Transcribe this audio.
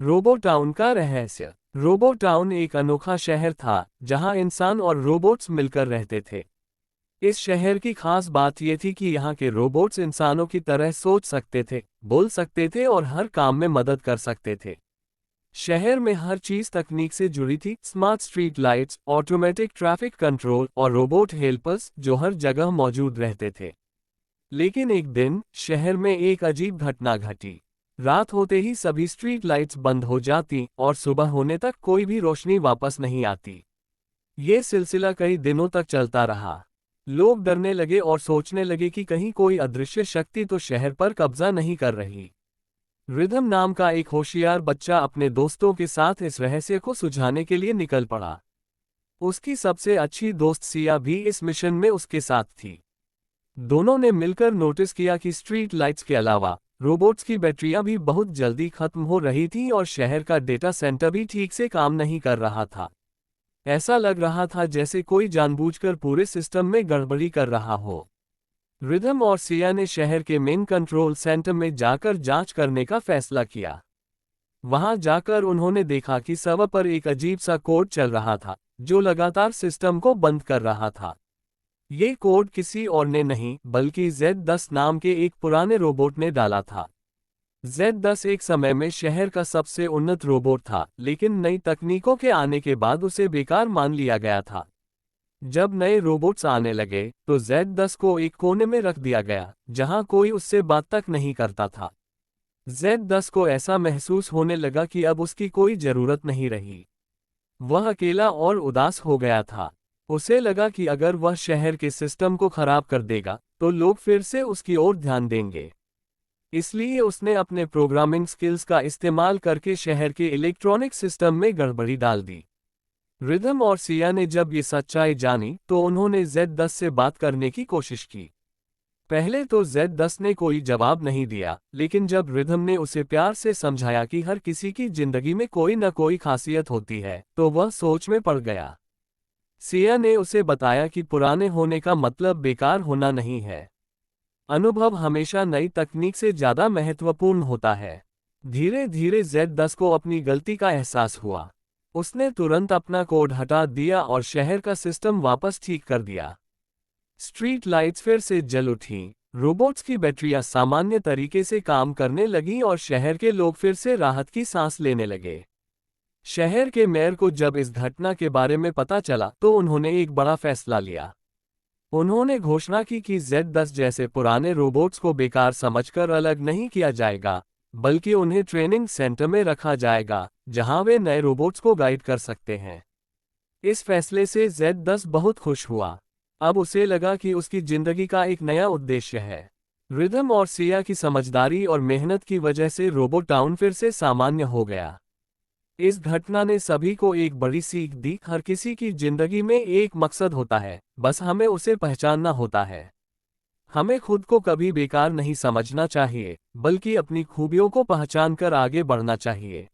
Robo town का रहस्य। Robo town एक अनोखा शहर था जहां इंसान और रोबोट्स मिलकर रहते थे। इस शहर की खास बात यह थी कि यहाँ के रोबोट्स इंसानों की तरह सोच सकते थे, बोल सकते थे और हर काम में मदद कर सकते थे। शहर में हर चीज तकनीक से जुड़ी थी। Smart street lights, automatic traffic control और रोबोट हेल्पर्स जो हर जगह मौजूद रहते थे। लेकिन एक दिन शहर में एक अजीब घटना घटी। रात होते ही सभी स्ट्रीट लाइट्स बंद हो जाती और सुबह होने तक कोई भी रोशनी वापस नहीं आती। ये सिलसिला कई दिनों तक चलता रहा। लोग डरने लगे और सोचने लगे कि कहीं कोई अदृश्य शक्ति तो शहर पर कब्जा नहीं कर रही। रिदम नाम का एक होशियार बच्चा अपने दोस्तों के साथ इस रहस्य को सुलझाने के लिए निकल पड़ा। उसकी सबसे अच्छी दोस्त सिया भी इस मिशन में उसके साथ थी। दोनों ने मिलकर नोटिस किया कि स्ट्रीट लाइट्स के अलावा रोबोट्स की बैटरियां भी बहुत जल्दी खत्म हो रही थी और शहर का डेटा सेंटर भी ठीक से काम नहीं कर रहा था। ऐसा लग रहा था जैसे कोई जानबूझकर पूरे सिस्टम में गड़बड़ी कर रहा हो। रिदम और सिया ने शहर के मेन कंट्रोल सेंटर में जाकर जांच करने का फैसला किया। वहां जाकर उन्होंने देखा कि सर्वर पर एक अजीब सा कोड चल रहा था जो लगातार सिस्टम को बंद कर रहा था। ये कोड किसी और ने नहीं बल्कि Z10 नाम के एक पुराने रोबोट ने डाला था। Z10 एक समय में शहर का सबसे उन्नत रोबोट था, लेकिन नई तकनीकों के आने के बाद उसे बेकार मान लिया गया था। जब नए रोबोट्स आने लगे तो Z10 को एक कोने में रख दिया गया जहां कोई उससे बात तक नहीं करता था। Z10 को ऐसा महसूस होने लगा कि अब उसकी कोई जरूरत नहीं रही। वह अकेला और उदास हो गया था। उसे लगा कि अगर वह शहर के सिस्टम को खराब कर देगा तो लोग फिर से उसकी ओर ध्यान देंगे। इसलिए उसने अपने प्रोग्रामिंग स्किल्स का इस्तेमाल करके शहर के इलेक्ट्रॉनिक सिस्टम में गड़बड़ी डाल दी। रिदम और सिया ने जब ये सच्चाई जानी तो उन्होंने Z10 से बात करने की कोशिश की। पहले तो Z10 ने कोई जवाब नहीं दिया, लेकिन जब रिदम ने उसे प्यार से समझाया कि हर किसी की जिंदगी में कोई न कोई खासियत होती है, तो वह सोच में पड़ गया। सिया ने उसे बताया कि पुराने होने का मतलब बेकार होना नहीं है। अनुभव हमेशा नई तकनीक से ज्यादा महत्वपूर्ण होता है। धीरे धीरे Z10 को अपनी गलती का एहसास हुआ। उसने तुरंत अपना कोड हटा दिया और शहर का सिस्टम वापस ठीक कर दिया। स्ट्रीट लाइट्स फिर से जल उठीं, रोबोट्स की बैटरियां सामान्य तरीके से काम करने लगीं और शहर के लोग फिर से राहत की सांस लेने लगे। शहर के मेयर को जब इस घटना के बारे में पता चला तो उन्होंने एक बड़ा फैसला लिया। उन्होंने घोषणा की कि Z10 जैसे पुराने रोबोट्स को बेकार समझकर अलग नहीं किया जाएगा, बल्कि उन्हें ट्रेनिंग सेंटर में रखा जाएगा जहां वे नए रोबोट्स को गाइड कर सकते हैं। इस फैसले से Z10 बहुत खुश हुआ। अब उसे लगा कि उसकी जिंदगी का एक नया उद्देश्य है। रिदम और सिया की समझदारी और मेहनत की वजह से रोबोट टाउन फिर से सामान्य हो गया। इस घटना ने सभी को एक बड़ी सीख दी, हर किसी की जिंदगी में एक मकसद होता है, बस हमें उसे पहचानना होता है। हमें खुद को कभी बेकार नहीं समझना चाहिए, बल्कि अपनी खूबियों को पहचान कर आगे बढ़ना चाहिए।